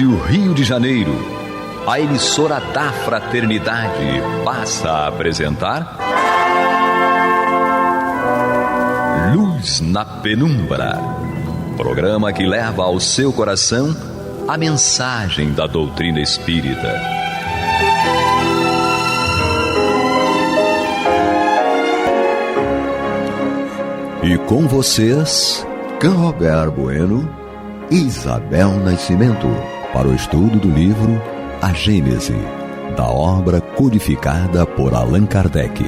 Rádio Rio de Janeiro, a emissora da Fraternidade, passa a apresentar Luz na Penumbra, programa que leva ao seu coração a mensagem da doutrina espírita. E com vocês, Canrobert Bueno e Isabel Nascimento, para o estudo do livro A Gênese, da obra codificada por Allan Kardec.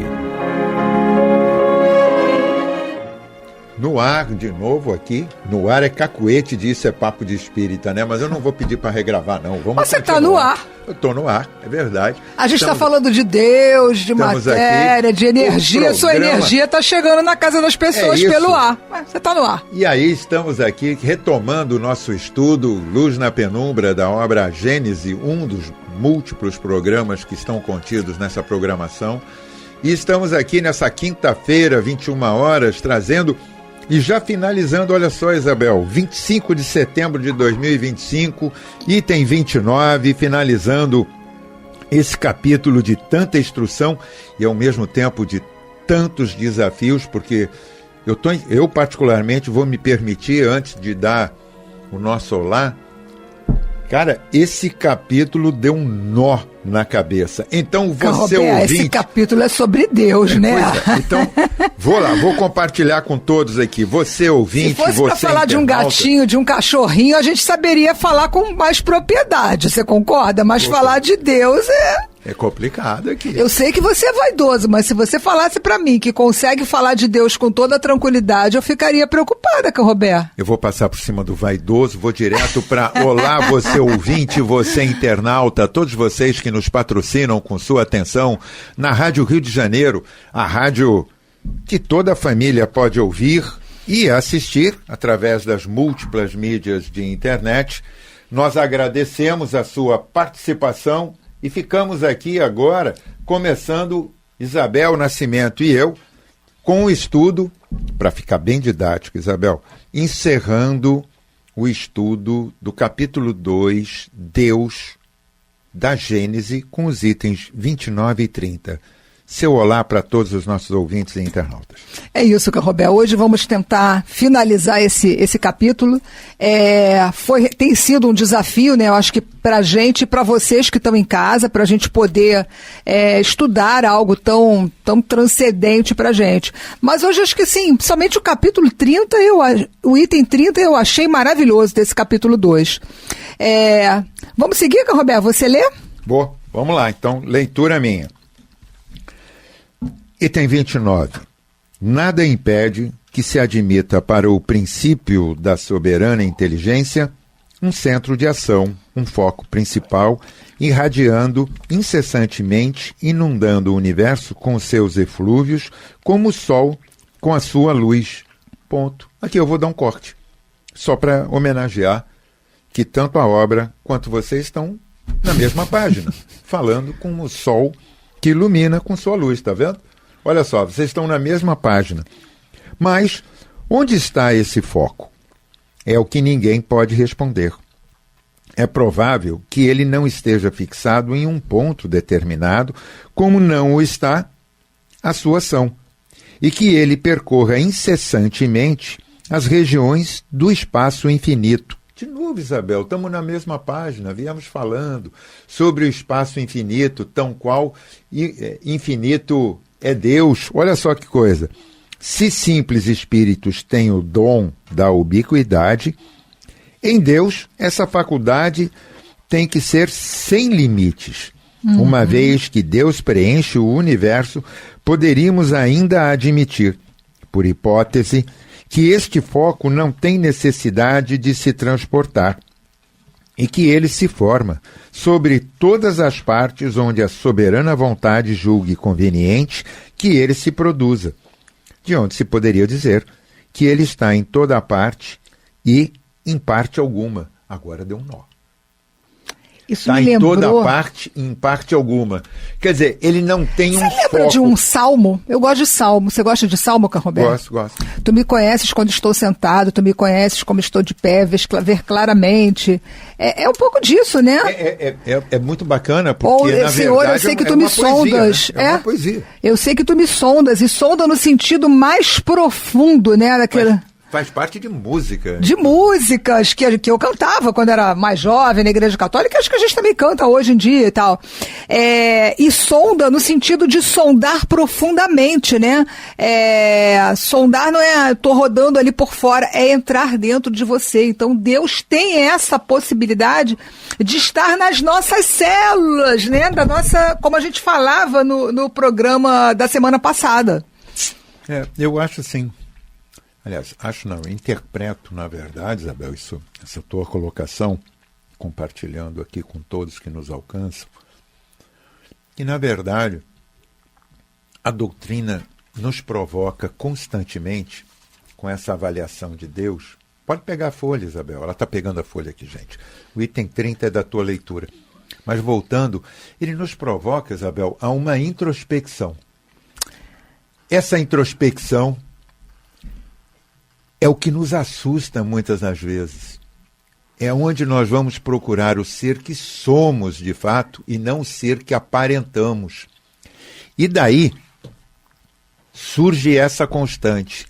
No ar, de novo aqui, no ar é cacuete disso, é papo de espírita, né? Mas eu não vou pedir para regravar, não. Vamos Você continuar. tá no ar. Eu tô no ar, é verdade. A gente está falando de Deus, de matéria, de energia. Sua energia está chegando na casa das pessoas pelo ar. Você está no ar. E aí estamos aqui retomando o nosso estudo Luz na Penumbra, da obra A Gênese, um dos múltiplos programas que estão contidos nessa programação. E estamos aqui nessa quinta-feira, 21 horas, trazendo... E já finalizando, olha só, Isabel, 25 de setembro de 2025, item 29, finalizando esse capítulo de tanta instrução e ao mesmo tempo de tantos desafios, porque eu particularmente vou me permitir, antes de dar o nosso olá, cara, esse capítulo deu um nó na cabeça. Então você ouvinte... Esse capítulo é sobre Deus, né? Então, vou compartilhar com todos aqui. Você ouvinte, se fosse para falar de um gatinho, de um cachorrinho, a gente saberia falar com mais propriedade, você concorda? Mas falar de Deus é complicado aqui. Eu sei que você é vaidoso, mas se você falasse pra mim que consegue falar de Deus com toda a tranquilidade, eu ficaria preocupada, Roberto. Eu vou passar por cima do vaidoso, vou direto pra olá, você ouvinte, você internauta, todos vocês que nos patrocinam com sua atenção na Rádio Rio de Janeiro, a rádio que toda a família pode ouvir e assistir através das múltiplas mídias de internet. Nós agradecemos a sua participação. E ficamos aqui agora, começando, Isabel Nascimento e eu, com o estudo, para ficar bem didático, Isabel, encerrando o estudo do capítulo 2, Deus, da Gênese, com os itens 29 e 30. Seu olá para todos os nossos ouvintes e internautas. É isso, Roberto. Hoje vamos tentar finalizar esse capítulo. Tem sido um desafio, né? Eu acho que para a gente e para vocês que estão em casa, para a gente poder estudar algo tão transcendente para a gente. Mas hoje acho que sim, somente o capítulo 30, o item 30 eu achei maravilhoso desse capítulo 2. Vamos seguir, Roberto? Você lê? Boa, vamos lá. Então, leitura minha. Item 29. Nada impede que se admita para o princípio da soberana inteligência um centro de ação, um foco principal, irradiando incessantemente, inundando o universo com seus eflúvios, como o sol com a sua luz. Ponto. Aqui eu vou dar um corte, só para homenagear que tanto a obra quanto vocês estão na mesma página, falando com o sol que ilumina com sua luz, tá vendo? Olha só, vocês estão na mesma página. Mas onde está esse foco? É o que ninguém pode responder. É provável que ele não esteja fixado em um ponto determinado, como não o está a sua ação, e que ele percorra incessantemente as regiões do espaço infinito. De novo, Isabel, estamos na mesma página, viemos falando sobre o espaço infinito, tão qual infinito é Deus. Olha só que coisa. Se simples espíritos têm o dom da ubiquidade, em Deus essa faculdade tem que ser sem limites. Uma vez que Deus preenche o universo, poderíamos ainda admitir, por hipótese, que este foco não tem necessidade de se transportar e que ele se forma sobre todas as partes onde a soberana vontade julgue conveniente que ele se produza, de onde se poderia dizer que ele está em toda a parte e em parte alguma. Agora deu um nó. Isso está me em lembrou... toda parte, em parte alguma. Quer dizer, ele não tem Você um lembra foco. de um salmo? Eu gosto de salmo. Você gosta de salmo, Carroberto? Gosto. Tu me conheces quando estou sentado, tu me conheces como estou de pé, ver claramente. É um pouco disso, né? É muito bacana, porque, na Senhor, verdade, eu sei que é tu me uma poesia, sondas. né? É uma poesia. Eu sei que tu me sondas, e sonda no sentido mais profundo, né? Daquele... Faz parte de música. De músicas que eu cantava quando era mais jovem na Igreja Católica, acho que a gente também canta hoje em dia e tal. E sonda no sentido de sondar profundamente, né? Sondar não é tô rodando ali por fora, é entrar dentro de você. Então Deus tem essa possibilidade de estar nas nossas células, né? Da nossa, como a gente falava no programa da semana passada. Eu acho assim. Aliás, interpreto, na verdade, Isabel, essa tua colocação, compartilhando aqui com todos que nos alcançam, que, na verdade, a doutrina nos provoca constantemente com essa avaliação de Deus. Pode pegar a folha, Isabel, ela está pegando a folha aqui, gente. O item 30 é da tua leitura. Mas, voltando, ele nos provoca, Isabel, a uma introspecção. Essa introspecção é o que nos assusta muitas das vezes. É onde nós vamos procurar o ser que somos de fato e não o ser que aparentamos. E daí surge essa constante.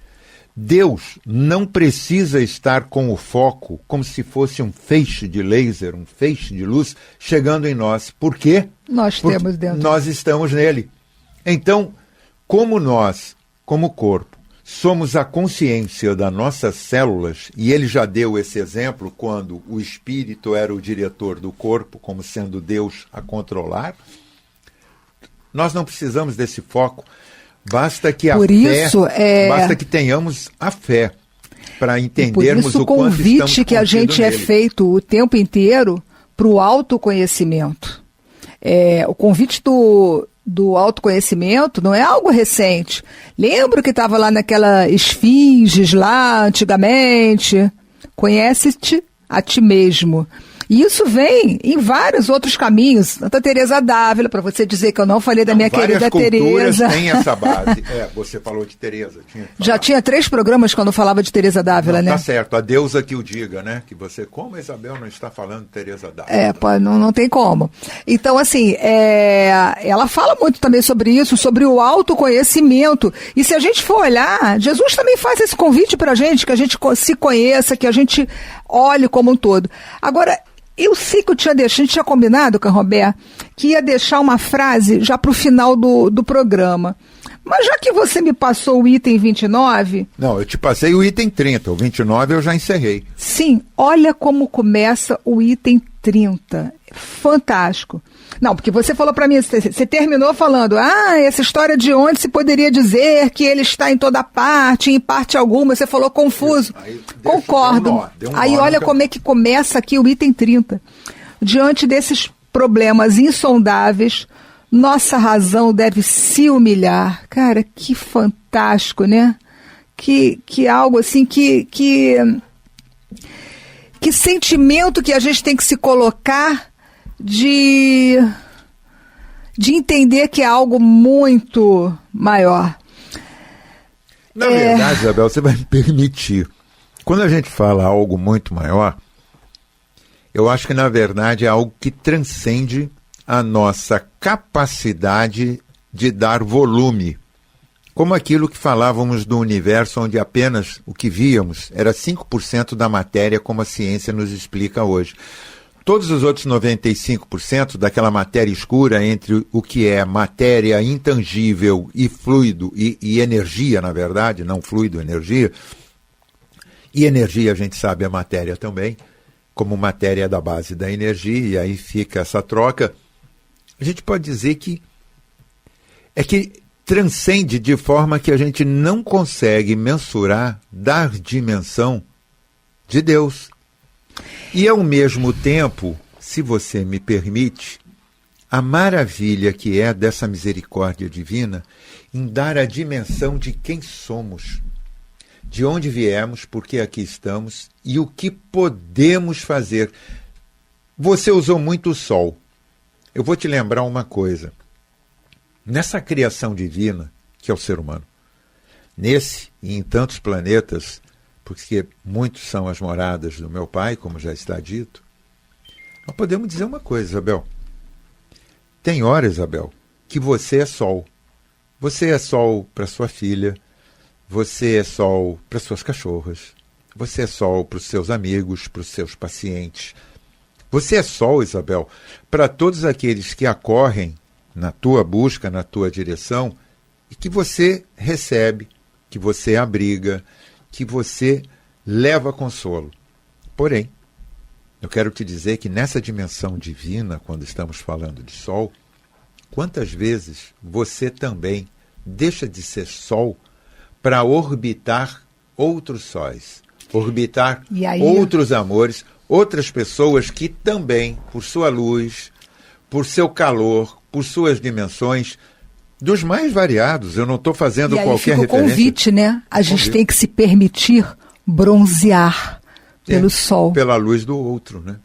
Deus não precisa estar com o foco como se fosse um feixe de laser, um feixe de luz chegando em nós. Por quê? Porque temos dentro. Nós estamos nele. Então, como nós, como corpo, somos a consciência das nossas células, e ele já deu esse exemplo quando o espírito era o diretor do corpo, como sendo Deus a controlar. Nós não precisamos desse foco, basta que basta que tenhamos a fé para entendermos o quanto estamos contidos nele. Por isso o convite que a gente é feito o tempo inteiro para o autoconhecimento. O convite do autoconhecimento não é algo recente. Lembro que estava lá naquela esfinges lá antigamente. Conhece-te a ti mesmo. E isso vem em vários outros caminhos. Santa Teresa d'Ávila, para você dizer que eu não falei da minha querida Teresa. Tem essa base. Você falou de Teresa. Já tinha 3 programas quando eu falava de Teresa d'Ávila, né? Tá certo, a deusa que o diga, né? Que você, como a Isabel não está falando de Teresa d'Ávila. Não tem como. Então, assim, ela fala muito também sobre isso, sobre o autoconhecimento. E se a gente for olhar, Jesus também faz esse convite pra gente, que a gente se conheça, que a gente olhe como um todo. Agora, eu sei que a gente tinha combinado, Carroberto, que ia deixar uma frase já para o final do programa. Mas já que você me passou o item 29... Não, eu te passei o item 30, o 29 eu já encerrei. Sim, olha como começa o item 30. Fantástico. Não, porque você falou para mim, você terminou falando, essa história de onde se poderia dizer que ele está em toda parte, em parte alguma, você falou confuso. Concordo. Aí olha como é que começa aqui o item 30. Diante desses problemas insondáveis, nossa razão deve se humilhar. Cara, que fantástico, né? Que algo assim, que sentimento que a gente tem que se colocar de entender que é algo muito maior. Na verdade, Isabel, você vai me permitir. Quando a gente fala algo muito maior, eu acho que, na verdade, é algo que transcende a nossa capacidade de dar volume. Como aquilo que falávamos do universo, onde apenas o que víamos era 5% da matéria, como a ciência nos explica hoje. Todos os outros 95% daquela matéria escura entre o que é matéria intangível e fluido, e energia, na verdade, não fluido, energia. E energia, a gente sabe, é matéria também, como matéria da base da energia, e aí fica essa troca. A gente pode dizer que transcende de forma que a gente não consegue mensurar, dar dimensão de Deus. E, ao mesmo tempo, se você me permite, a maravilha que é dessa misericórdia divina em dar a dimensão de quem somos, de onde viemos, porque aqui estamos, e o que podemos fazer. Você usou muito o sol. Eu vou te lembrar uma coisa. Nessa criação divina, que é o ser humano, nesse e em tantos planetas, porque muitos são as moradas do meu pai, como já está dito, nós podemos dizer uma coisa, Isabel. Tem hora, Isabel, que você é sol. Você é sol para sua filha, você é sol para suas cachorras, você é sol para os seus amigos, para os seus pacientes. Você é sol, Isabel, para todos aqueles que acorrem na tua busca, na tua direção, e que você recebe, que você abriga, que você leva consolo. Porém, eu quero te dizer que nessa dimensão divina, quando estamos falando de sol, quantas vezes você também deixa de ser sol para orbitar outros sóis, orbitar outros amores, outras pessoas que também, por sua luz, por seu calor, por suas dimensões, dos mais variados, eu não estou fazendo qualquer referência. E aí fica o convite, né? A gente tem que se permitir bronzear pelo sol. Pela luz do outro, né?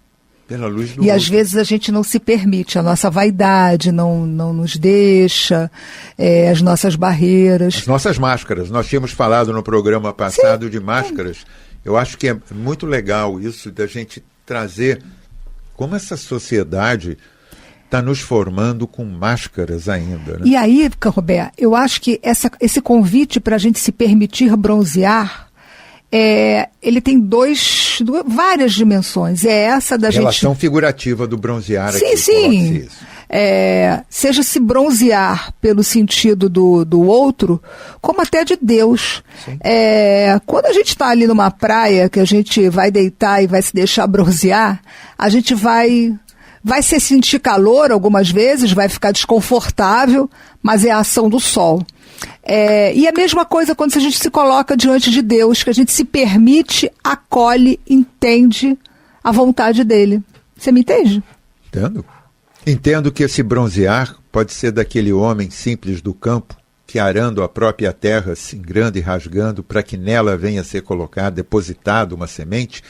Pela luz do outro. Às vezes a gente não se permite, a nossa vaidade não nos deixa, as nossas barreiras. As nossas máscaras. Nós tínhamos falado no programa passado de máscaras. Eu acho que é muito legal isso da gente trazer como essa sociedade está nos formando com máscaras ainda. Né? E aí, Roberto, eu acho que esse convite para a gente se permitir bronzear, ele tem várias dimensões. É essa da relação figurativa do bronzear sim, aqui. Sim, seja se bronzear pelo sentido do outro, como até de Deus. Quando a gente está ali numa praia, que a gente vai deitar e vai se deixar bronzear, a gente vai se sentir calor algumas vezes, vai ficar desconfortável, mas é a ação do sol. E a mesma coisa quando a gente se coloca diante de Deus, que a gente se permite, acolhe, entende a vontade dele. Você me entende? Entendo. Entendo que esse bronzear pode ser daquele homem simples do campo, que arando a própria terra, singrando e rasgando, para que nela venha a ser colocado, depositado uma semente,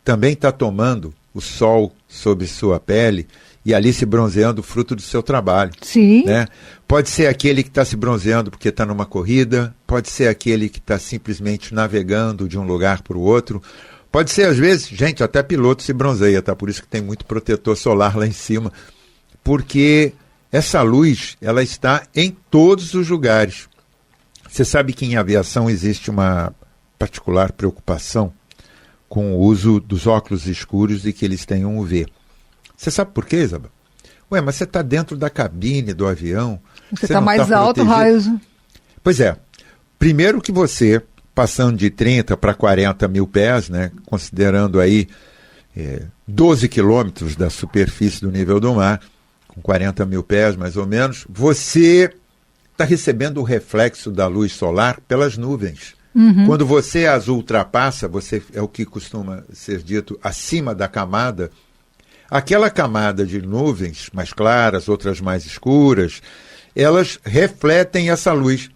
também está tomando o sol sobre sua pele e ali se bronzeando fruto do seu trabalho. Sim. Né? Pode ser aquele que está se bronzeando porque está numa corrida, pode ser aquele que está simplesmente navegando de um lugar para o outro, pode ser às vezes, gente, até piloto se bronzeia, tá? Por isso que tem muito protetor solar lá em cima, porque essa luz, ela está em todos os lugares. Você sabe que em aviação existe uma particular preocupação com o uso dos óculos escuros e que eles tenham UV. Você sabe por quê, Isabel? Mas você está dentro da cabine do avião. Você está mais alto, raio. Pois é. Primeiro que você, passando de 30 para 40 mil pés, né, considerando aí 12 quilômetros da superfície do nível do mar, com 40 mil pés mais ou menos, você está recebendo o reflexo da luz solar pelas nuvens. Uhum. Quando você as ultrapassa, você é o que costuma ser dito acima da camada, aquela camada de nuvens mais claras, outras mais escuras, elas refletem essa luz.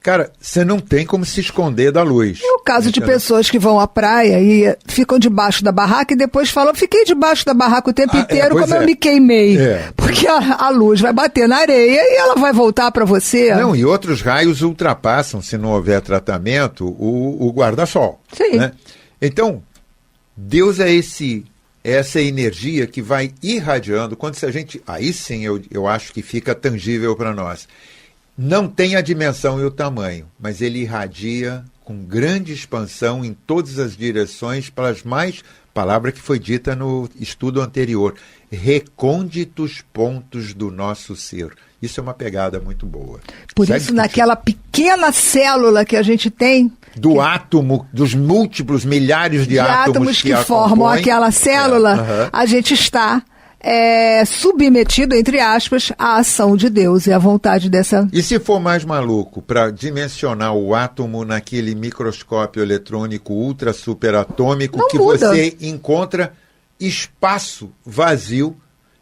Cara, você não tem como se esconder da luz. É o caso de pessoas que vão à praia e ficam debaixo da barraca e depois falam, fiquei debaixo da barraca o tempo inteiro, como eu me queimei. Porque a luz vai bater na areia e ela vai voltar para você. Não, e outros raios ultrapassam, se não houver tratamento, o guarda-sol. Sim. Né? Então, Deus é essa energia que vai irradiando. Quando a gente... Aí sim eu acho que fica tangível para nós. Não tem a dimensão e o tamanho, mas ele irradia com grande expansão em todas as direções para as mais, palavra que foi dita no estudo anterior, recônditos pontos do nosso ser. Isso é uma pegada muito boa. Por isso, naquela pequena célula que a gente tem... Do átomo, dos múltiplos milhares de átomos que formam aquela célula, a gente está... submetido, entre aspas, à ação de Deus e à vontade dessa... E se for mais maluco, para dimensionar o átomo naquele microscópio eletrônico ultra superatômico, não que muda. Você encontra espaço vazio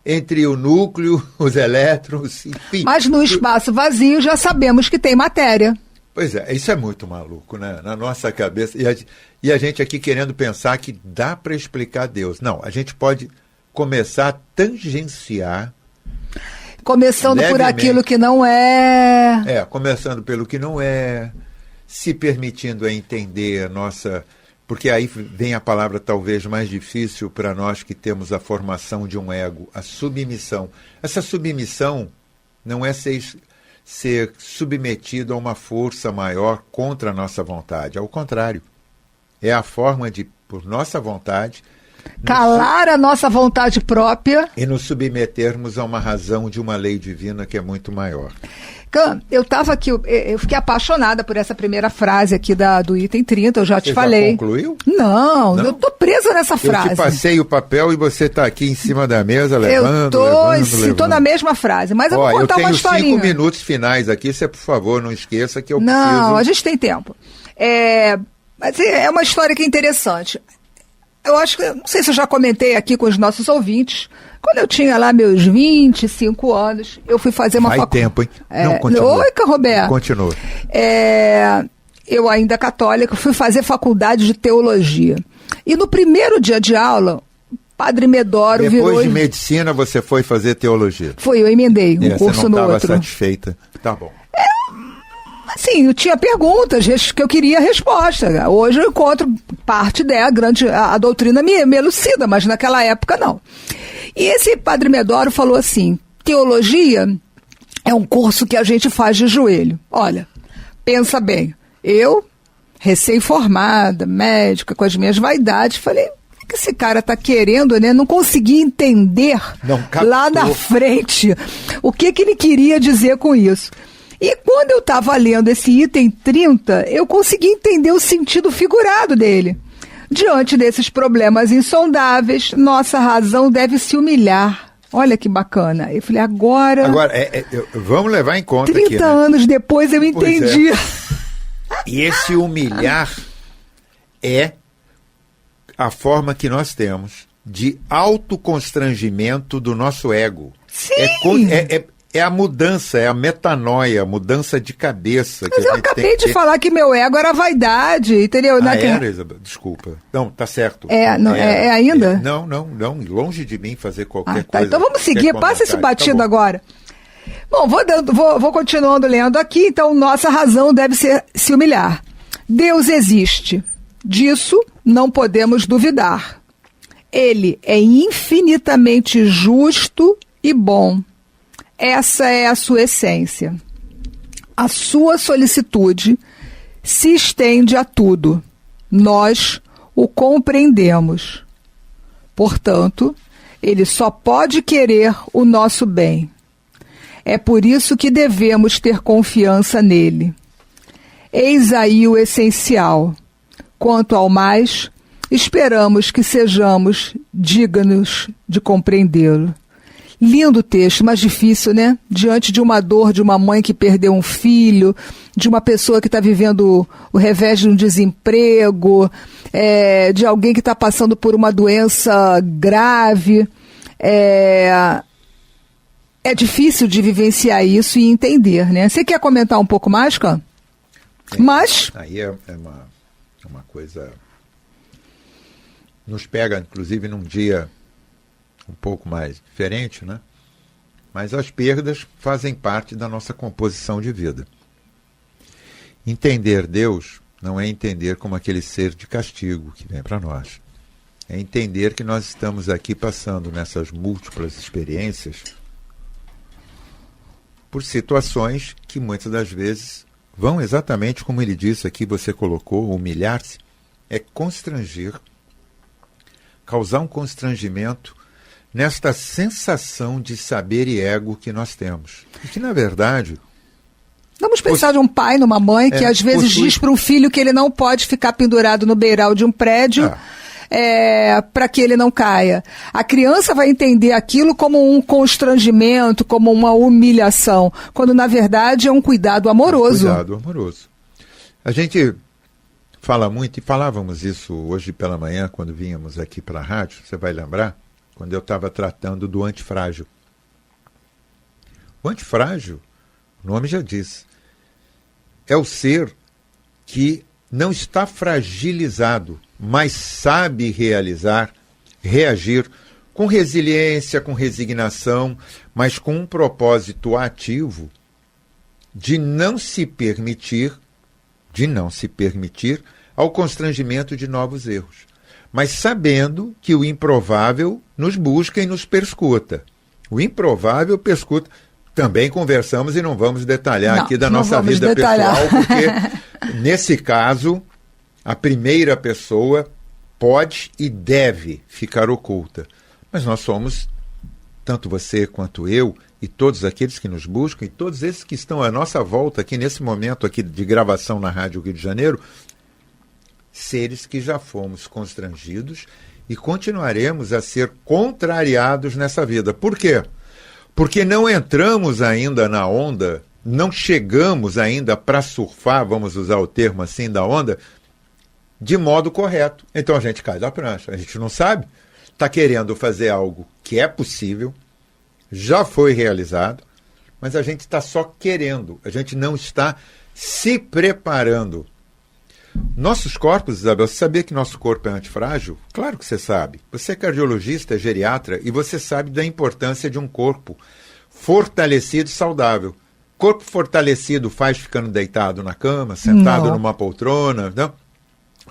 entre o núcleo, os elétrons, enfim. Mas no espaço vazio já sabemos que tem matéria. Pois é, isso é muito maluco, né? Na nossa cabeça. E a gente aqui querendo pensar que dá para explicar Deus. Não, a gente pode começar a tangenciar. Começando levemente, por aquilo que não é. Começando pelo que não é, se permitindo a entender a nossa. Porque aí vem a palavra talvez mais difícil para nós que temos a formação de um ego, a submissão. Essa submissão não é ser submetido a uma força maior contra a nossa vontade. Ao contrário, é a forma de, por nossa vontade, calar a nossa vontade própria e nos submetermos a uma razão de uma lei divina que é muito maior. Eu estava aqui, eu fiquei apaixonada por essa primeira frase aqui do item 30, eu já te falei. Já concluiu? Não, eu tô presa nessa frase. Eu te passei o papel e você está aqui em cima da mesa, levando, estou na mesma frase, mas eu vou contar uma historinha. Eu tenho 5 minutos finais aqui, você, por favor, não esqueça que eu preciso... Não, a gente tem tempo. Mas é uma história que é interessante. Eu acho que, não sei se eu já comentei aqui com os nossos ouvintes, quando eu tinha lá meus 25 anos, eu fui fazer uma faculdade. Tempo, hein? Não, continua. Oi, Roberto. Continua. Eu ainda católica, fui fazer faculdade de teologia. E no primeiro dia de aula, Padre Medoro virou... Depois de medicina, você foi fazer teologia. Foi, eu emendei um curso no outro. Você não estava satisfeita. Tá bom. Assim, eu tinha perguntas que eu queria resposta. Hoje eu encontro parte dela, a doutrina me elucida, mas naquela época não. E esse Padre Medoro falou assim, teologia é um curso que a gente faz de joelho. Olha, pensa bem, eu, recém-formada, médica, com as minhas vaidades, falei, o que esse cara está querendo, né? Não consegui entender lá na frente o que ele queria dizer com isso. E quando eu estava lendo esse item 30, eu consegui entender o sentido figurado dele. Diante desses problemas insondáveis, nossa razão deve se humilhar. Olha que bacana. Eu falei, agora vamos levar em conta 30 aqui, né? anos depois eu entendi. E esse humilhar é a forma que nós temos de autoconstrangimento do nosso ego. Sim! É a mudança, é a metanoia, a mudança de cabeça. Mas eu acabei de falar que meu ego era vaidade, entendeu? Era, Isabel? Desculpa. Não, tá certo. É ainda? Não. Longe de mim fazer qualquer coisa. Então vamos seguir, passa esse batido agora. Bom, vou continuando lendo aqui. Então, nossa razão deve se humilhar. Deus existe. Disso não podemos duvidar. Ele é infinitamente justo e bom. Essa é a sua essência. A sua solicitude se estende a tudo. Nós o compreendemos. Portanto, ele só pode querer o nosso bem. É por isso que devemos ter confiança nele. Eis aí o essencial. Quanto ao mais, esperamos que sejamos dignos de compreendê-lo. Lindo texto, mas difícil, né? Diante de uma dor de uma mãe que perdeu um filho, de uma pessoa que está vivendo o revés de um desemprego, de alguém que está passando por uma doença grave. É difícil de vivenciar isso e entender, né? Você quer comentar um pouco mais, Cã? Mas... Aí é uma coisa... Nos pega, inclusive, num dia... um pouco mais diferente, né? Mas as perdas fazem parte da nossa composição de vida. Entender Deus não é entender como aquele ser de castigo que vem para nós. É entender que nós estamos aqui passando nessas múltiplas experiências por situações que muitas das vezes vão exatamente como ele disse aqui, você colocou, humilhar-se, é constranger, causar um constrangimento nesta sensação de saber e ego que nós temos. E que, na verdade... Vamos pensar de um pai, numa mãe, que às vezes diz para um filho que ele não pode ficar pendurado no beiral de um prédio para que ele não caia. A criança vai entender aquilo como um constrangimento, como uma humilhação, quando, na verdade, é um cuidado amoroso. Cuidado amoroso. A gente fala muito, e falávamos isso hoje pela manhã, quando vínhamos aqui para a rádio, você vai lembrar? Quando eu estava tratando do antifrágil. O antifrágil, o nome já diz, é o ser que não está fragilizado, mas sabe reagir com resiliência, com resignação, mas com um propósito ativo de não se permitir ao constrangimento de novos erros, mas sabendo que o improvável nos busca e nos perscuta. O improvável perscuta. Também conversamos e não vamos detalhar aqui da nossa vida pessoal, porque nesse caso a primeira pessoa pode e deve ficar oculta. Mas nós somos, tanto você quanto eu, e todos aqueles que nos buscam, e todos esses que estão à nossa volta aqui nesse momento aqui de gravação na Rádio Rio de Janeiro, seres que já fomos constrangidos e continuaremos a ser contrariados nessa vida. Por quê? Porque não entramos ainda na onda, não chegamos ainda para surfar, vamos usar o termo assim, da onda, de modo correto. Então a gente cai da prancha, a gente não sabe, está querendo fazer algo que é possível, já foi realizado, mas a gente está só querendo, a gente não está se preparando. Nossos corpos, Isabel, você sabia que nosso corpo é antifrágil? Claro que você sabe. Você é cardiologista, é geriatra, e você sabe da importância de um corpo fortalecido e saudável. Corpo fortalecido faz ficando deitado na cama, sentado numa poltrona, não?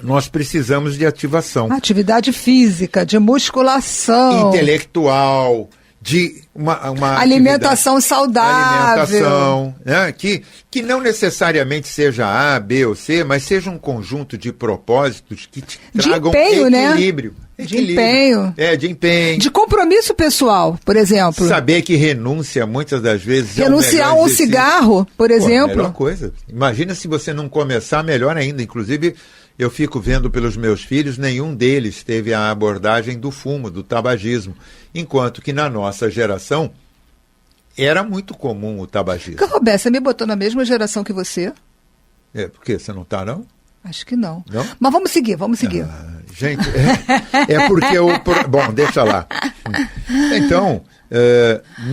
Nós precisamos de ativação. Atividade física, de musculação. Intelectual, de uma alimentação saudável. Alimentação, né? Que não necessariamente seja A, B ou C, mas seja um conjunto de propósitos que te tragam equilíbrio. Né? De empenho. De empenho. De compromisso pessoal, por exemplo. Saber que renúncia, muitas das vezes, renunciar a um cigarro, por exemplo. A melhor coisa. Imagina se você não começar, melhor ainda. Inclusive, eu fico vendo pelos meus filhos, nenhum deles teve a abordagem do fumo, do tabagismo. Enquanto que na nossa geração era muito comum o tabagismo. Roberto, você me botou na mesma geração que você? Por quê? Você não está, não? Acho que não. Não? Mas vamos seguir. Gente, porque bom, deixa lá. Então,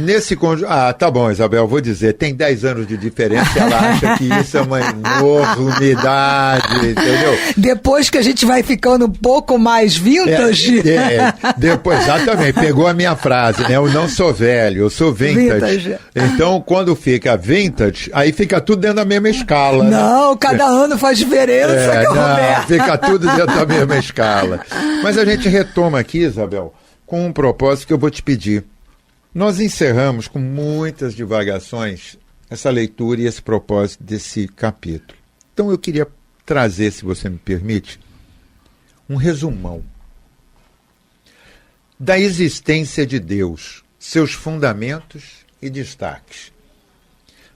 nesse conjunto... tá bom, Isabel, vou dizer, tem 10 anos de diferença, ela acha que isso é uma enormidade, entendeu? Depois que a gente vai ficando um pouco mais vintage... Depois, exatamente, pegou a minha frase, né? Eu não sou velho, eu sou vintage. Então, quando fica vintage, aí fica tudo dentro da mesma escala. Não, né? Cada ano faz diferença, fica tudo dentro da mesma escala. Mas a gente retoma aqui, Isabel, com um propósito que eu vou te pedir. Nós encerramos com muitas divagações essa leitura e esse propósito desse capítulo. Então eu queria trazer, se você me permite, um resumão da existência de Deus, seus fundamentos e destaques.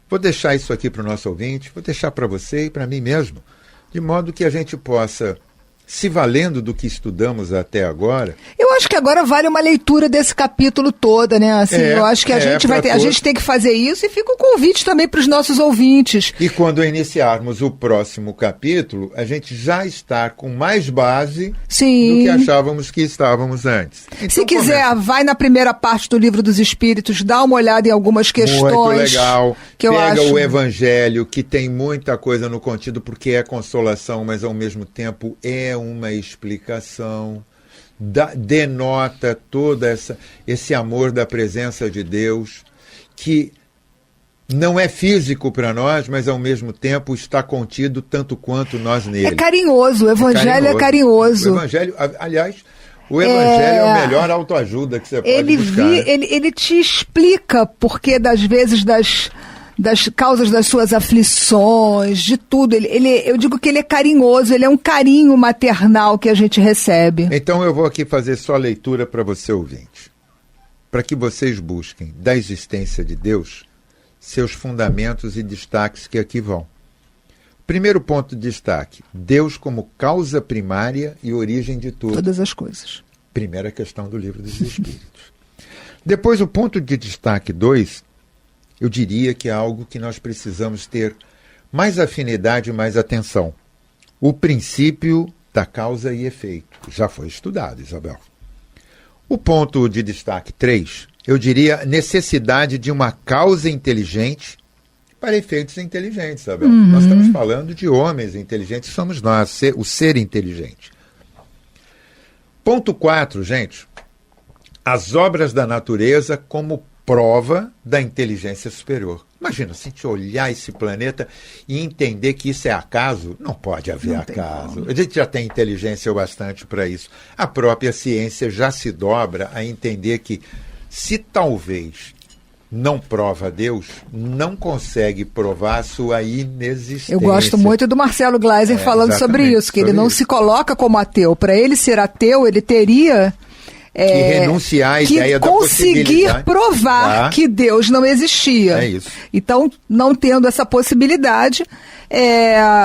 Vou deixar isso aqui para o nosso ouvinte, vou deixar para você e para mim mesmo, de modo que a gente possa, se valendo do que estudamos até agora... Eu acho que agora vale uma leitura desse capítulo toda, né? Assim, eu acho que a gente tem que fazer isso, e fica um convite também para os nossos ouvintes. E quando iniciarmos o próximo capítulo, a gente já está com mais base do que achávamos que estávamos antes. Então, se quiser, vai na primeira parte do Livro dos Espíritos, dá uma olhada em algumas questões. Muito legal. Que eu Pega acho... o Evangelho, que tem muita coisa no contido, porque é consolação, mas ao mesmo tempo é uma explicação, denota todo esse amor da presença de Deus, que não é físico para nós, mas ao mesmo tempo está contido tanto quanto nós nele. É carinhoso, o Evangelho é carinhoso. O Evangelho, aliás, o Evangelho é a melhor autoajuda que você pode buscar. Ele te explica porque, das vezes, das causas das suas aflições, de tudo. Eu digo que ele é carinhoso, ele é um carinho maternal que a gente recebe. Então eu vou aqui fazer só a leitura para você ouvinte, para que vocês busquem da existência de Deus seus fundamentos e destaques que aqui vão. Primeiro ponto de destaque, Deus como causa primária e origem de tudo. Todas as coisas. Primeira questão do Livro dos Espíritos. Depois, o ponto de destaque 2, eu diria que é algo que nós precisamos ter mais afinidade e mais atenção. O princípio da causa e efeito. Já foi estudado, Isabel. O ponto de destaque 3, eu diria necessidade de uma causa inteligente para efeitos inteligentes, Isabel. Nós estamos falando de homens inteligentes, somos nós, o ser inteligente. Ponto 4, gente. as obras da natureza como prova da inteligência superior. Imagina, se a gente olhar esse planeta e entender que isso é acaso, não pode haver acaso. A gente já tem inteligência o bastante para isso. A própria ciência já se dobra a entender que, se talvez não prova Deus, não consegue provar a sua inexistência. Eu gosto muito do Marcelo Gleiser falando sobre isso, que ele não se coloca como ateu. Para ele ser ateu, ele teria... que renunciar à ideia da conseguir provar que Deus não existia. É isso. Então, não tendo essa possibilidade,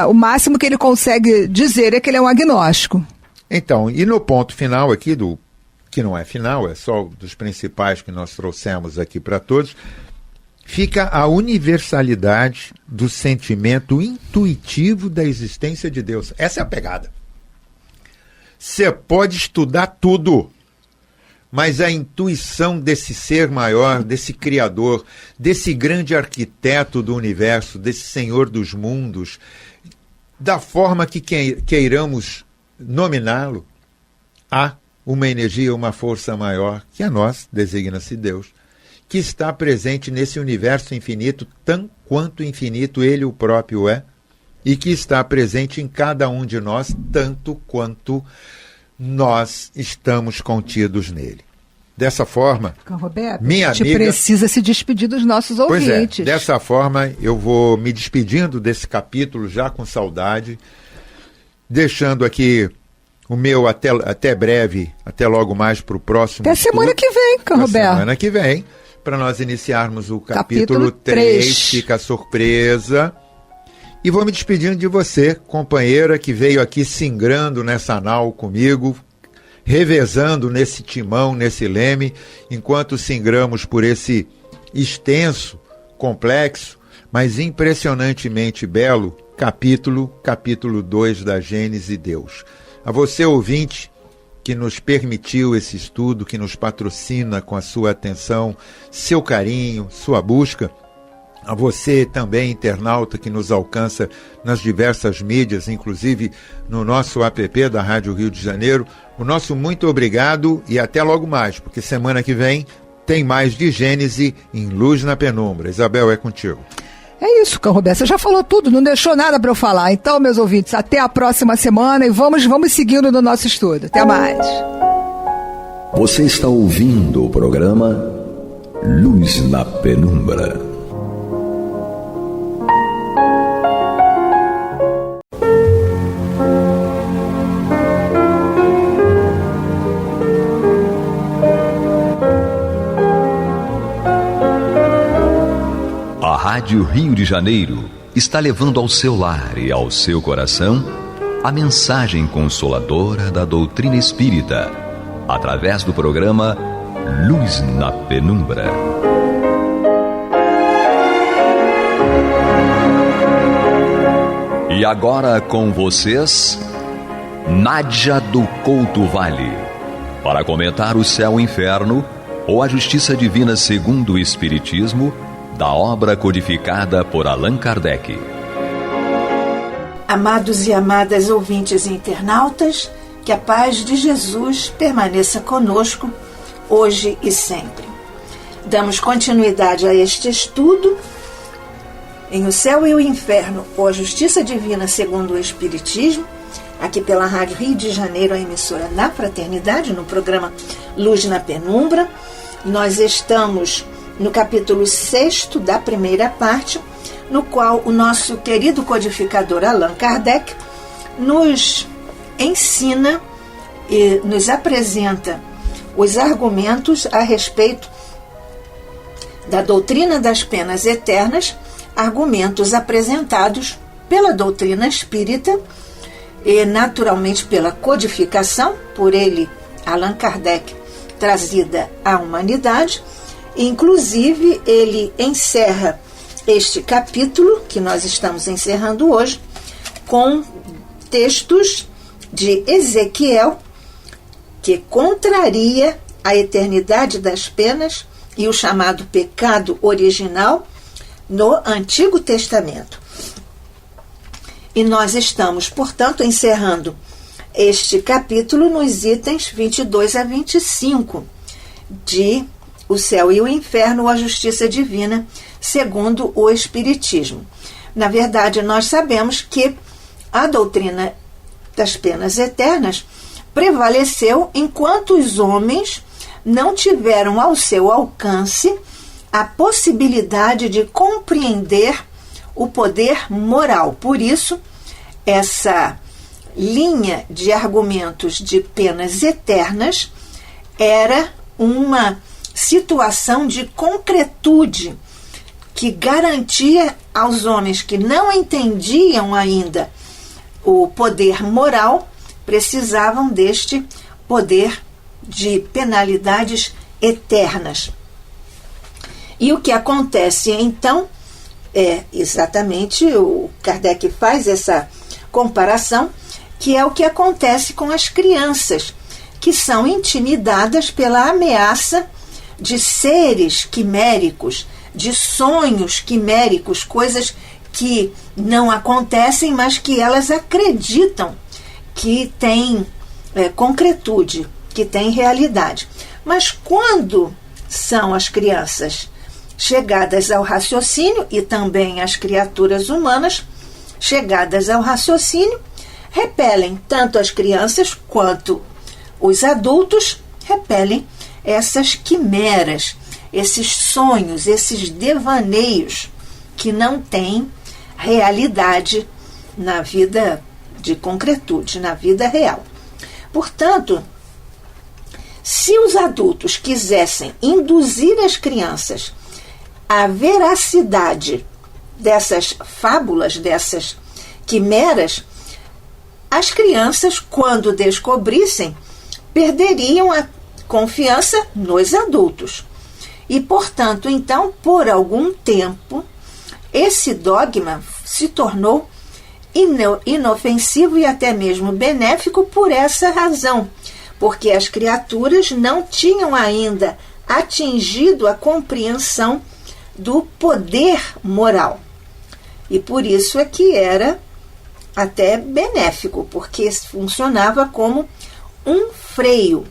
o máximo que ele consegue dizer é que ele é um agnóstico. Então, e no ponto final aqui, que não é final, é só dos principais que nós trouxemos aqui para todos, fica a universalidade do sentimento intuitivo da existência de Deus. Essa é a pegada. Você pode estudar tudo, mas a intuição desse ser maior, desse Criador, desse grande arquiteto do universo, desse Senhor dos mundos, da forma que queiramos nominá-lo, há uma energia, uma força maior, que a nós designa-se Deus, que está presente nesse universo infinito, tão quanto infinito ele o próprio é, e que está presente em cada um de nós, tanto quanto nós estamos contidos nele. Dessa forma, Roberto, minha amiga... precisa se despedir dos nossos ouvintes. Pois é, dessa forma eu vou me despedindo desse capítulo já com saudade, deixando aqui o meu até breve, até logo mais para o próximo. Até semana que vem, Roberto. Semana que vem, para nós iniciarmos o capítulo 3. Fica a surpresa. E vou me despedindo de você, companheira, que veio aqui singrando nessa nau comigo, revezando nesse timão, nesse leme, enquanto singramos por esse extenso, complexo, mas impressionantemente belo capítulo 2 da Gênese Deus. A você, ouvinte, que nos permitiu esse estudo, que nos patrocina com a sua atenção, seu carinho, sua busca, a você também, internauta, que nos alcança nas diversas mídias, inclusive no nosso app da Rádio Rio de Janeiro, o nosso muito obrigado e até logo mais, porque semana que vem tem mais de Gênese em Luz na Penumbra. Isabel, é contigo. É isso, Roberto. Você já falou tudo, não deixou nada para eu falar. Então, meus ouvintes, até a próxima semana e vamos seguindo no nosso estudo. Até mais. Você está ouvindo o programa Luz na Penumbra. A Rádio Rio de Janeiro está levando ao seu lar e ao seu coração a mensagem consoladora da doutrina espírita, através do programa Luz na Penumbra. E agora com vocês, Nádia do Couto Vale, para comentar o céu e inferno ou a justiça divina segundo o Espiritismo, da obra codificada por Allan Kardec. Amados e amadas ouvintes e internautas, que a paz de Jesus permaneça conosco, hoje e sempre. Damos continuidade a este estudo em O Céu e o Inferno, ou a Justiça Divina segundo o Espiritismo, aqui pela Rádio Rio de Janeiro, a emissora na Fraternidade, no programa Luz na Penumbra. Nós estamos no capítulo 6 da primeira parte, no qual o nosso querido codificador Allan Kardec nos ensina e nos apresenta os argumentos a respeito da doutrina das penas eternas, argumentos apresentados pela doutrina espírita e naturalmente pela codificação, por ele, Allan Kardec, trazida à humanidade. Inclusive, ele encerra este capítulo, que nós estamos encerrando hoje, com textos de Ezequiel, que contraria a eternidade das penas e o chamado pecado original no Antigo Testamento. E nós estamos, portanto, encerrando este capítulo nos itens 22 a 25, de o céu e o inferno ou a justiça divina, segundo o Espiritismo. Na verdade, nós sabemos que a doutrina das penas eternas prevaleceu enquanto os homens não tiveram ao seu alcance a possibilidade de compreender o poder moral. Por isso, essa linha de argumentos de penas eternas era uma situação de concretude que garantia aos homens que não entendiam ainda o poder moral, precisavam deste poder de penalidades eternas. E o que acontece então é exatamente, o Kardec faz essa comparação, que é o que acontece com as crianças, que são intimidadas pela ameaça de seres quiméricos, de sonhos quiméricos, coisas que não acontecem, mas que elas acreditam que têm concretude, que têm realidade. Mas quando são as crianças chegadas ao raciocínio, e também as criaturas humanas chegadas ao raciocínio, repelem tanto as crianças quanto os adultos, repelem essas quimeras, esses sonhos, esses devaneios que não têm realidade na vida de concretude, na vida real. Portanto, se os adultos quisessem induzir as crianças à veracidade dessas fábulas, dessas quimeras, as crianças, quando descobrissem, perderiam a confiança nos adultos. E, portanto, então, por algum tempo, esse dogma se tornou inofensivo e até mesmo benéfico por essa razão, porque as criaturas não tinham ainda atingido a compreensão do poder moral. E por isso é que era até benéfico, porque funcionava como um freio.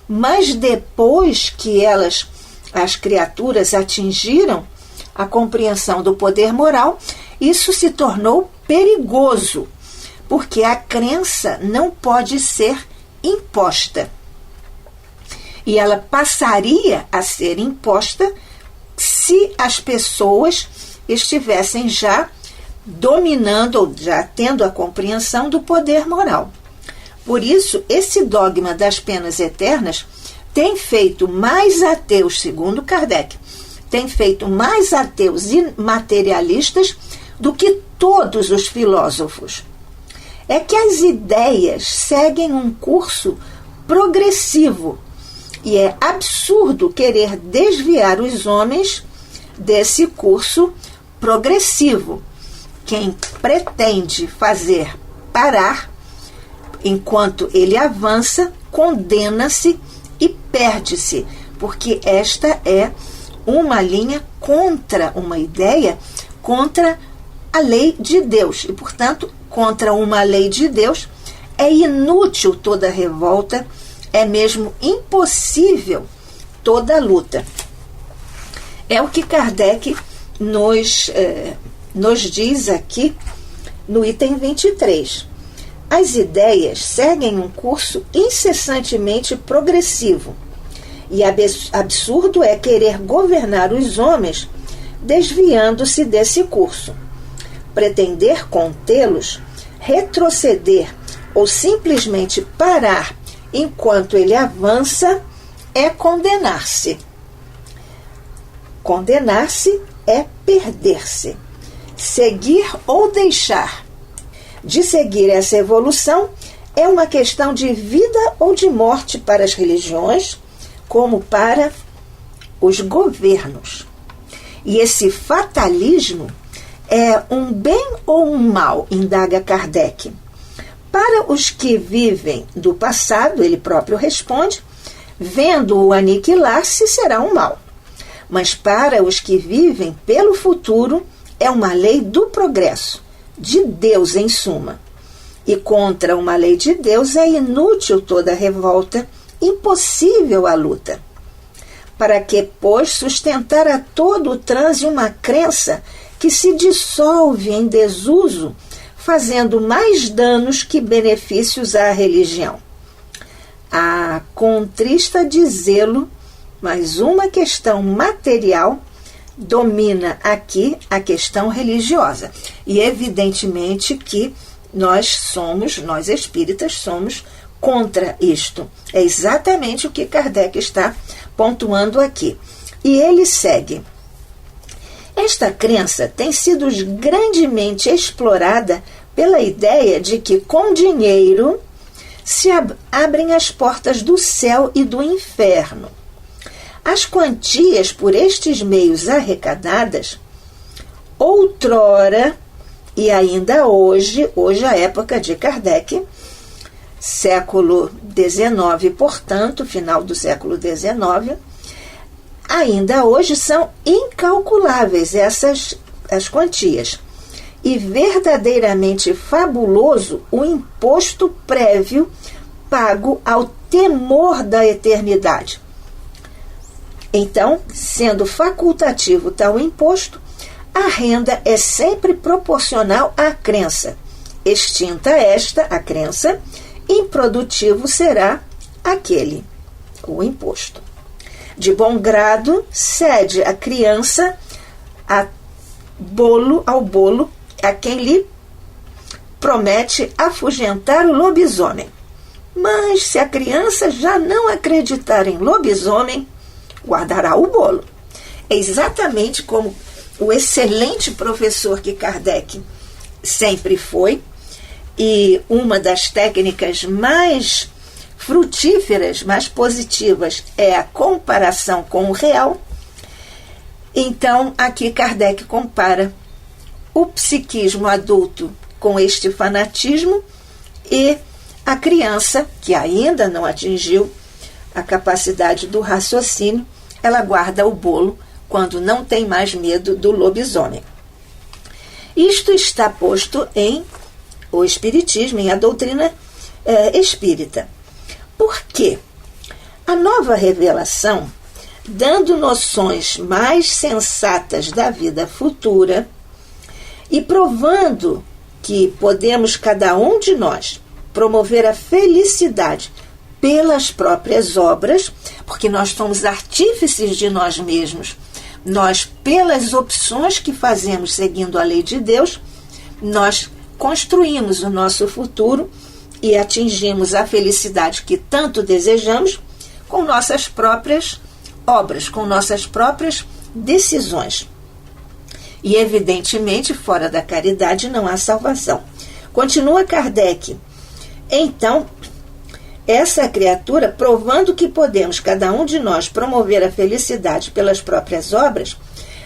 Mas depois que as criaturas atingiram a compreensão do poder moral, isso se tornou perigoso, porque a crença não pode ser imposta. E ela passaria a ser imposta se as pessoas estivessem já dominando ou já tendo a compreensão do poder moral. Por isso, esse dogma das penas eternas tem feito mais ateus, segundo Kardec, tem feito mais ateus e materialistas do que todos os filósofos. É que as ideias seguem um curso progressivo e é absurdo querer desviar os homens desse curso progressivo. Quem pretende fazer parar enquanto ele avança, condena-se e perde-se, porque esta é uma linha contra uma ideia, contra a lei de Deus. E, portanto, contra uma lei de Deus é inútil toda revolta, é mesmo impossível toda luta. É o que Kardec nos diz aqui no item 23. As ideias seguem um curso incessantemente progressivo, e absurdo é querer governar os homens desviando-se desse curso. Pretender contê-los, retroceder ou simplesmente parar enquanto ele avança é condenar-se. Condenar-se é perder-se. Seguir ou deixar de seguir essa evolução é uma questão de vida ou de morte para as religiões, como para os governos. E esse fatalismo é um bem ou um mal, indaga Kardec. Para os que vivem do passado, ele próprio responde, vendo-o aniquilar-se será um mal. Mas para os que vivem pelo futuro, é uma lei do progresso, de Deus em suma. E contra uma lei de Deus é inútil toda revolta, impossível a luta. para que, pois, sustentar a todo o transe uma crença que se dissolve em desuso, fazendo mais danos que benefícios à religião. Contrista dizê-lo, mas uma questão material domina aqui a questão religiosa. E evidentemente que nós espíritas, somos contra isto. É exatamente o que Kardec está pontuando aqui. E ele segue. Esta crença tem sido grandemente explorada pela ideia de que com dinheiro se abrem as portas do céu e do inferno. As quantias por estes meios arrecadadas, outrora e ainda hoje a época de Kardec, século XIX, portanto, final do século XIX, ainda hoje são incalculáveis as quantias. E verdadeiramente fabuloso o imposto prévio pago ao temor da eternidade. Então, sendo facultativo tal imposto, a renda é sempre proporcional à crença. Extinta a crença, improdutivo será o imposto. De bom grado, cede a criança ao bolo a quem lhe promete afugentar o lobisomem. Mas se a criança já não acreditar em lobisomem, guardará o bolo. É exatamente como o excelente professor que Kardec sempre foi, e uma das técnicas mais frutíferas, mais positivas, é a comparação com o real. Então, aqui Kardec compara o psiquismo adulto com este fanatismo e a criança, que ainda não atingiu a capacidade do raciocínio, ela guarda o bolo quando não tem mais medo do lobisomem. Isto está posto em o Espiritismo, em a doutrina espírita. Por quê? A nova revelação, dando noções mais sensatas da vida futura e provando que podemos, cada um de nós, promover a felicidade pelas próprias obras, porque nós somos artífices de nós mesmos. Nós, pelas opções que fazemos seguindo a lei de Deus, nós construímos o nosso futuro e atingimos a felicidade que tanto desejamos com nossas próprias obras, com nossas próprias decisões. E, evidentemente, fora da caridade não há salvação. Continua Kardec. Então, essa criatura, provando que podemos, cada um de nós, promover a felicidade pelas próprias obras,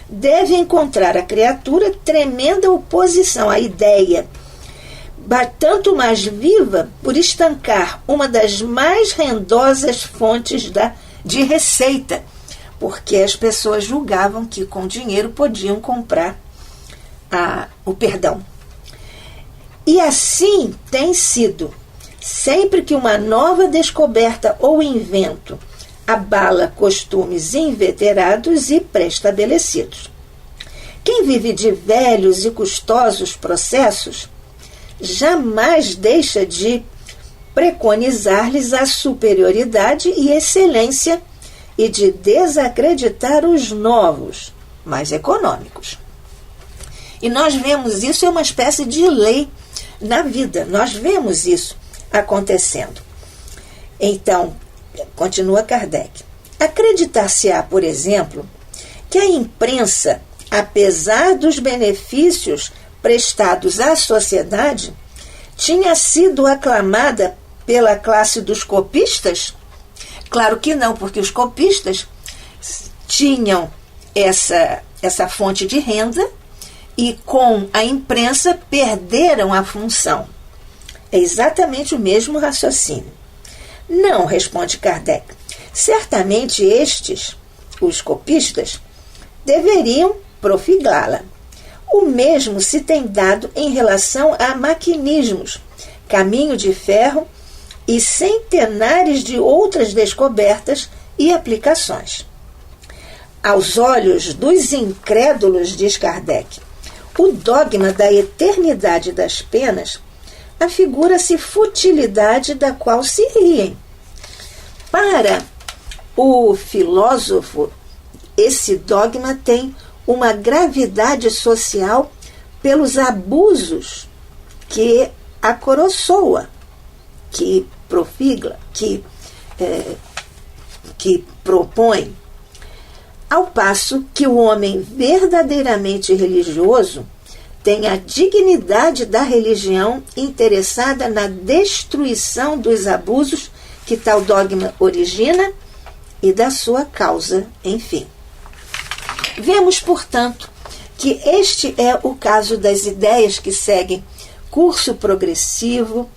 deve encontrar a criatura tremenda oposição à ideia, tanto mais viva por estancar uma das mais rendosas fontes de receita, porque as pessoas julgavam que com dinheiro podiam comprar o perdão. E assim tem sido. Sempre que uma nova descoberta ou invento abala costumes inveterados e pré-estabelecidos. Quem vive de velhos e custosos processos jamais deixa de preconizar-lhes a superioridade e excelência e de desacreditar os novos, mais econômicos. E nós vemos isso, é uma espécie de lei na vida, nós vemos isso acontecendo. Então, continua Kardec. Acreditar-se-á, por exemplo, que a imprensa, apesar dos benefícios prestados à sociedade, tinha sido aclamada pela classe dos copistas? Claro que não, porque os copistas tinham essa fonte de renda e com a imprensa perderam a função. É exatamente o mesmo raciocínio. Não, responde Kardec. Certamente estes, os copistas, deveriam profilá-la. O mesmo se tem dado em relação a maquinismos, caminho de ferro e centenares de outras descobertas e aplicações. Aos olhos dos incrédulos, diz Kardec, o dogma da eternidade das penas afigura-se futilidade da qual se riem. Para o filósofo, esse dogma tem uma gravidade social pelos abusos que acoroçoa, que profigla, que propõe, ao passo que o homem verdadeiramente religioso tem a dignidade da religião interessada na destruição dos abusos que tal dogma origina e da sua causa, enfim. Vemos, portanto, que este é o caso das ideias que seguem curso progressivo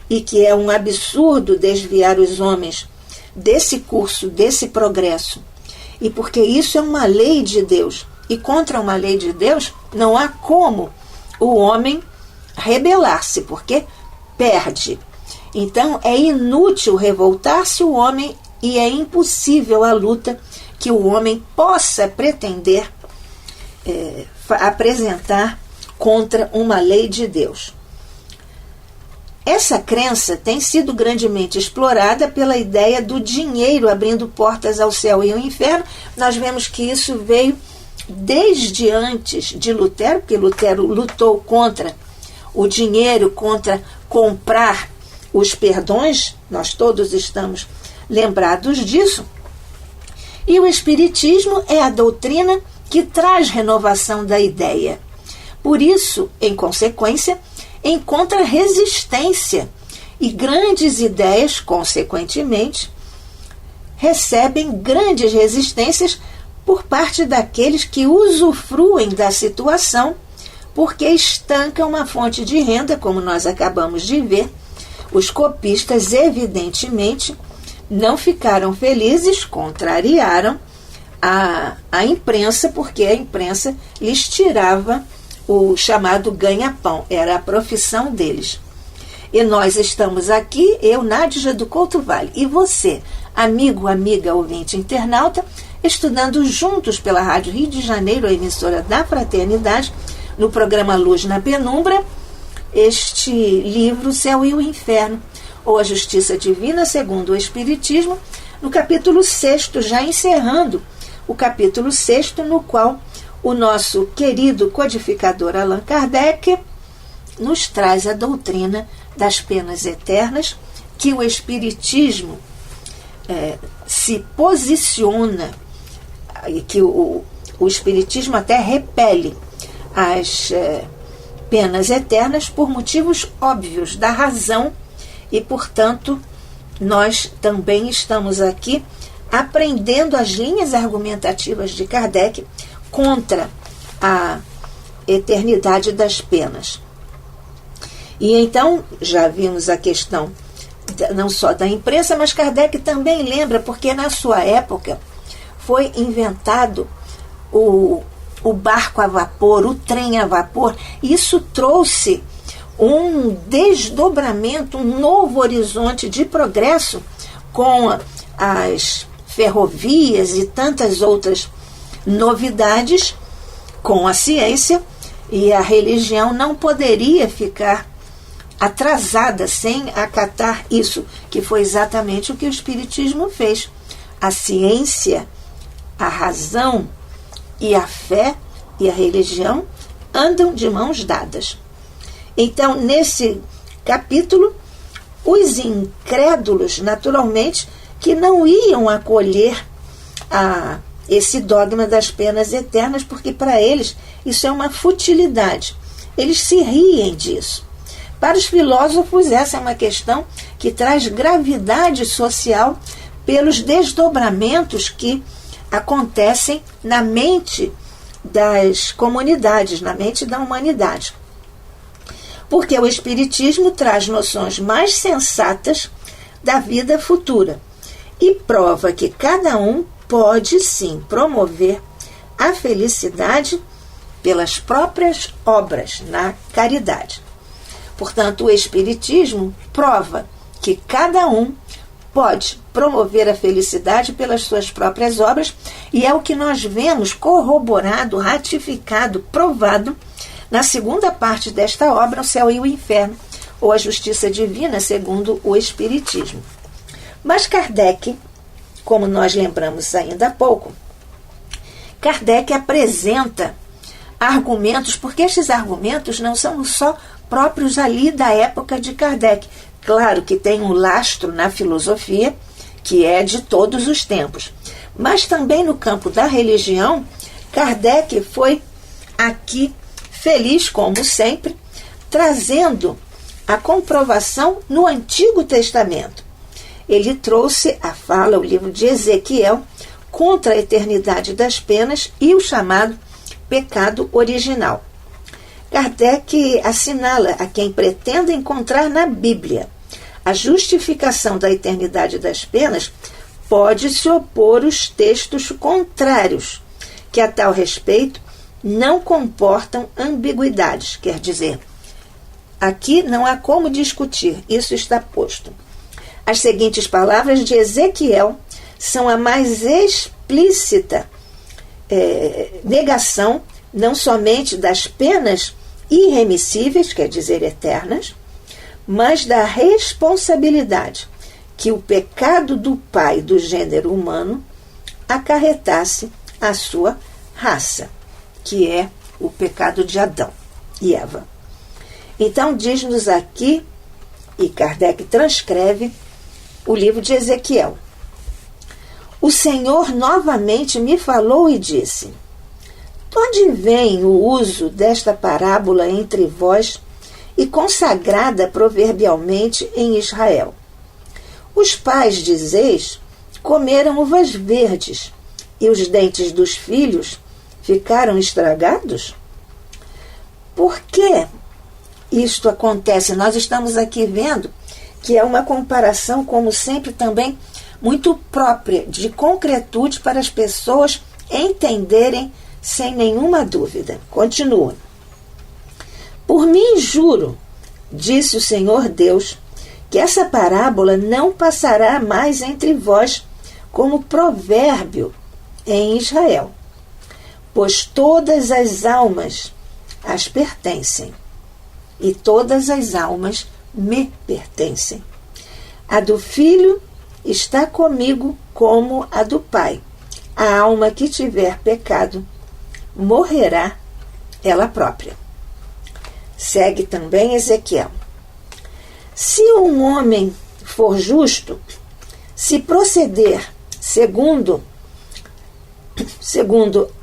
e que é um absurdo desviar os homens desse curso, desse progresso. E porque isso é uma lei de Deus. E contra uma lei de Deus não há como o homem rebelar-se, porque perde. Então é inútil revoltar-se o homem e é impossível a luta que o homem possa pretender apresentar contra uma lei de Deus. Essa crença tem sido grandemente explorada pela ideia do dinheiro abrindo portas ao céu e ao inferno. Nós vemos que isso veio desde antes de Lutero, porque Lutero lutou contra o dinheiro, contra comprar os perdões, nós todos estamos lembrados disso. E o Espiritismo é a doutrina que traz renovação da ideia. Por isso, em consequência, encontra resistência e grandes ideias, consequentemente, recebem grandes resistências por parte daqueles que usufruem da situação porque estanca uma fonte de renda, como nós acabamos de ver. Os copistas, evidentemente, não ficaram felizes, contrariaram a imprensa, porque a imprensa lhes tirava o chamado ganha-pão, era a profissão deles. E nós estamos aqui, eu, Nádia do Couto Vale, e você, amigo, amiga, ouvinte, internauta, estudando juntos pela Rádio Rio de Janeiro, a emissora da Fraternidade, no programa Luz na Penumbra, este livro Céu e o Inferno, ou a Justiça Divina segundo o Espiritismo, no capítulo 6º, já encerrando o capítulo 6º, no qual o nosso querido codificador Allan Kardec nos traz a doutrina das penas eternas, que o Espiritismo se posiciona, e que o Espiritismo até repele as penas eternas por motivos óbvios da razão, e, portanto, nós também estamos aqui aprendendo as linhas argumentativas de Kardec contra a eternidade das penas. E então, já vimos a questão não só da imprensa, mas Kardec também lembra, porque na sua época foi inventado o barco a vapor, o trem a vapor. Isso trouxe um desdobramento, um novo horizonte de progresso com as ferrovias e tantas outras novidades com a ciência, e a religião não poderia ficar atrasada sem acatar isso, que foi exatamente o que o Espiritismo fez. A ciência, a razão e a fé e a religião andam de mãos dadas. Então, nesse capítulo, os incrédulos, naturalmente, que não iam acolher esse dogma das penas eternas, porque para eles isso é uma futilidade. Eles se riem disso. Para os filósofos, essa é uma questão que traz gravidade social pelos desdobramentos que acontecem na mente das comunidades, na mente da humanidade. Porque o Espiritismo traz noções mais sensatas da vida futura e prova que cada um pode sim promover a felicidade pelas próprias obras, na caridade. Portanto, o Espiritismo prova que cada um pode promover a felicidade pelas suas próprias obras, e é o que nós vemos corroborado, ratificado, provado na segunda parte desta obra, O Céu e o Inferno, ou a Justiça Divina, segundo o Espiritismo. Mas Kardec, como nós lembramos ainda há pouco, Kardec apresenta argumentos, porque estes argumentos não são só próprios ali da época de Kardec. Claro que tem um lastro na filosofia, que é de todos os tempos. Mas também no campo da religião, Kardec foi aqui feliz, como sempre, trazendo a comprovação no Antigo Testamento. Ele trouxe a fala, o livro de Ezequiel, contra a eternidade das penas e o chamado pecado original. Kardec assinala a quem pretenda encontrar na Bíblia a justificação da eternidade das penas, pode se opor os textos contrários, que a tal respeito não comportam ambiguidades. Quer dizer, aqui não há como discutir, isso está posto. As seguintes palavras de Ezequiel são a mais explícita negação, não somente das penas irremissíveis, quer dizer, eternas, mas da responsabilidade que o pecado do pai do gênero humano acarretasse à sua raça, que é o pecado de Adão e Eva. Então, diz-nos aqui, e Kardec transcreve, o livro de Ezequiel: o Senhor novamente me falou e disse: de onde vem o uso desta parábola entre vós e consagrada proverbialmente em Israel? Os pais, dizeis, comeram uvas verdes, e os dentes dos filhos ficaram estragados? Por que isto acontece? Nós estamos aqui vendo que é uma comparação, como sempre, também muito própria, de concretude para as pessoas entenderem sem nenhuma dúvida. Continua. Por mim juro, disse o Senhor Deus, que essa parábola não passará mais entre vós como provérbio em Israel, pois todas as almas as pertencem, e todas as almas me pertencem. A do filho está comigo como a do pai. A alma que tiver pecado morrerá ela própria. Segue também Ezequiel. Se um homem for justo, se proceder segundo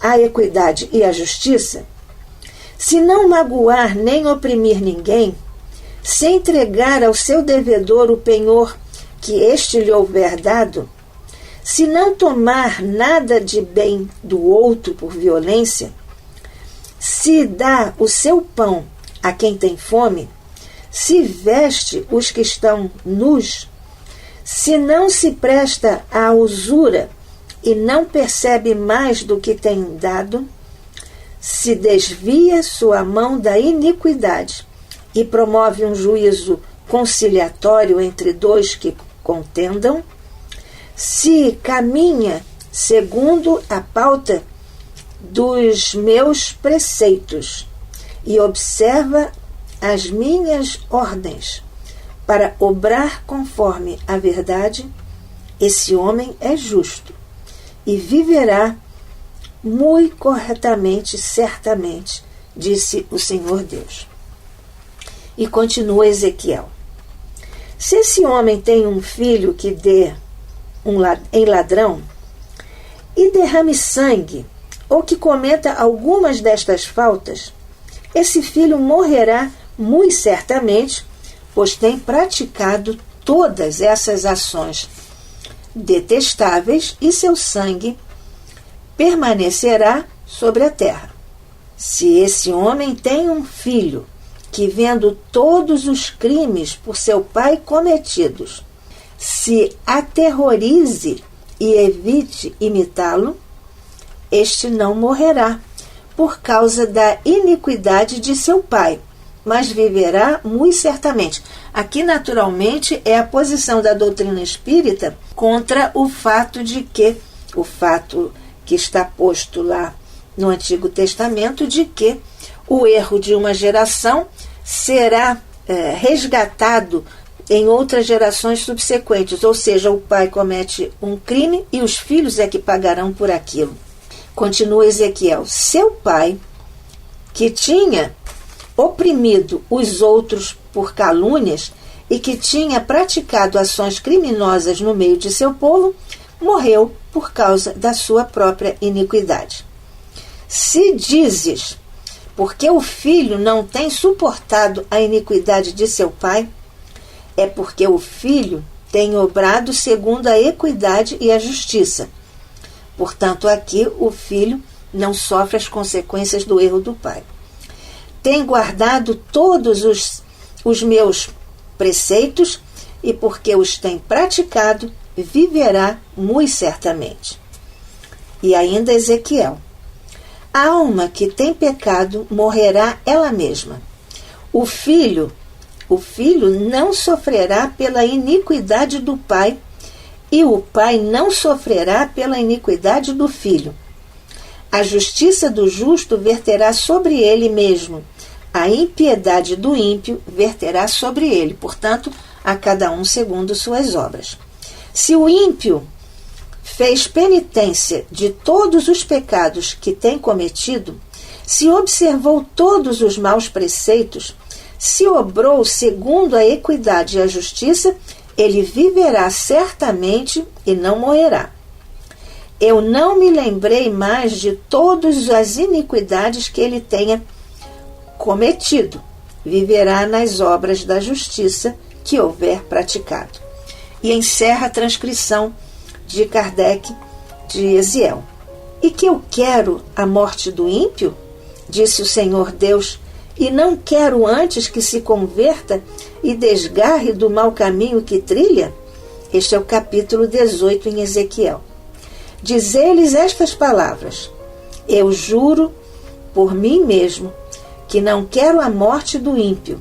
a equidade e a justiça, se não magoar nem oprimir ninguém, se entregar ao seu devedor o penhor que este lhe houver dado, se não tomar nada de bem do outro por violência, se dá o seu pão a quem tem fome, se veste os que estão nus, se não se presta à usura e não percebe mais do que tem dado, se desvia sua mão da iniquidade e promove um juízo conciliatório entre dois que contendam, se caminha segundo a pauta dos meus preceitos e observa as minhas ordens para obrar conforme a verdade, esse homem é justo e viverá muito corretamente, certamente, disse o Senhor Deus. E continua Ezequiel. Se esse homem tem um filho que dê em ladrão e derrame sangue, ou que cometa algumas destas faltas, esse filho morrerá muito certamente, pois tem praticado todas essas ações detestáveis e seu sangue permanecerá sobre a terra. Se esse homem tem um filho que, vendo todos os crimes por seu pai cometidos, se aterrorize e evite imitá-lo, este não morrerá por causa da iniquidade de seu pai, mas viverá muito certamente. Aqui, naturalmente, é a posição da doutrina espírita contra o fato que está posto lá no Antigo Testamento, de que o erro de uma geração será resgatado em outras gerações subsequentes, ou seja, o pai comete um crime e os filhos é que pagarão por aquilo. Continua Ezequiel: seu pai, que tinha oprimido os outros por calúnias e que tinha praticado ações criminosas no meio de seu povo, morreu por causa da sua própria iniquidade. Se dizes, porque o filho não tem suportado a iniquidade de seu pai, é porque o filho tem obrado segundo a equidade e a justiça. Portanto, aqui o filho não sofre as consequências do erro do pai. Tem guardado todos os meus preceitos, e porque os tem praticado, viverá muito certamente. E ainda Ezequiel: a alma que tem pecado morrerá ela mesma. O filho não sofrerá pela iniquidade do pai, e o pai não sofrerá pela iniquidade do filho. A justiça do justo verterá sobre ele mesmo, a impiedade do ímpio verterá sobre ele, portanto, a cada um segundo suas obras. Se o ímpio fez penitência de todos os pecados que tem cometido, se observou todos os maus preceitos, se obrou segundo a equidade e a justiça, ele viverá certamente e não morrerá. Eu não me lembrei mais de todas as iniquidades que ele tenha cometido. Viverá nas obras da justiça que houver praticado. E encerra a transcrição de Kardec de Eziel. E que eu quero a morte do ímpio, disse o Senhor Deus, e não quero antes que se converta e desgarre do mau caminho que trilha? Este é o capítulo 18 em Ezequiel. Diz-lhes estas palavras: eu juro por mim mesmo que não quero a morte do ímpio,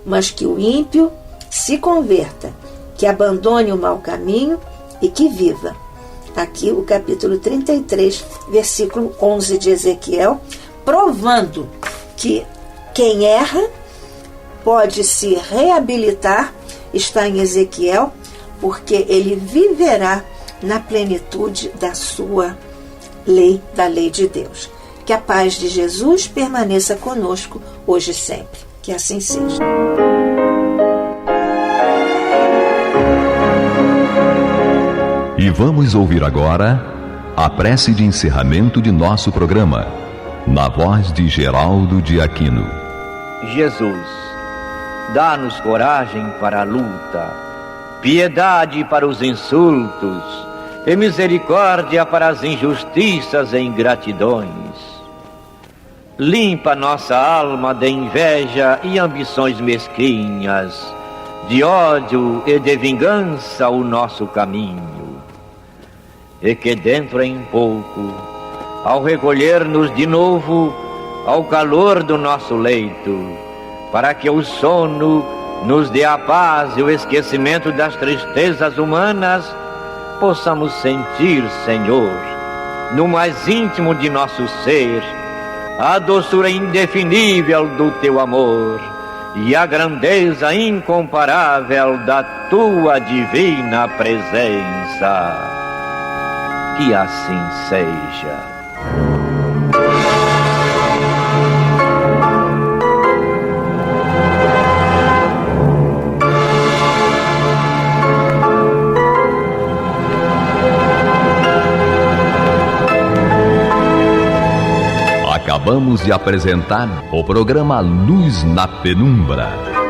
mas que o ímpio se converta, que abandone o mau caminho e que viva. Aqui o capítulo 33, versículo 11 de Ezequiel, provando que quem erra pode se reabilitar, está em Ezequiel, porque ele viverá na plenitude da sua lei, da lei de Deus. Que a paz de Jesus permaneça conosco hoje e sempre. Que assim seja. E vamos ouvir agora a prece de encerramento de nosso programa, na voz de Geraldo de Aquino. Jesus, dá-nos coragem para a luta, piedade para os insultos e misericórdia para as injustiças e ingratidões. Limpa nossa alma de inveja e ambições mesquinhas, de ódio e de vingança o nosso caminho. E que dentro em pouco, ao recolher-nos de novo ao calor do nosso leito, para que o sono nos dê a paz e o esquecimento das tristezas humanas, possamos sentir, Senhor, no mais íntimo de nosso ser, a doçura indefinível do Teu amor e a grandeza incomparável da Tua divina presença. Que assim seja. Acabamos de apresentar o programa Luz na Penumbra.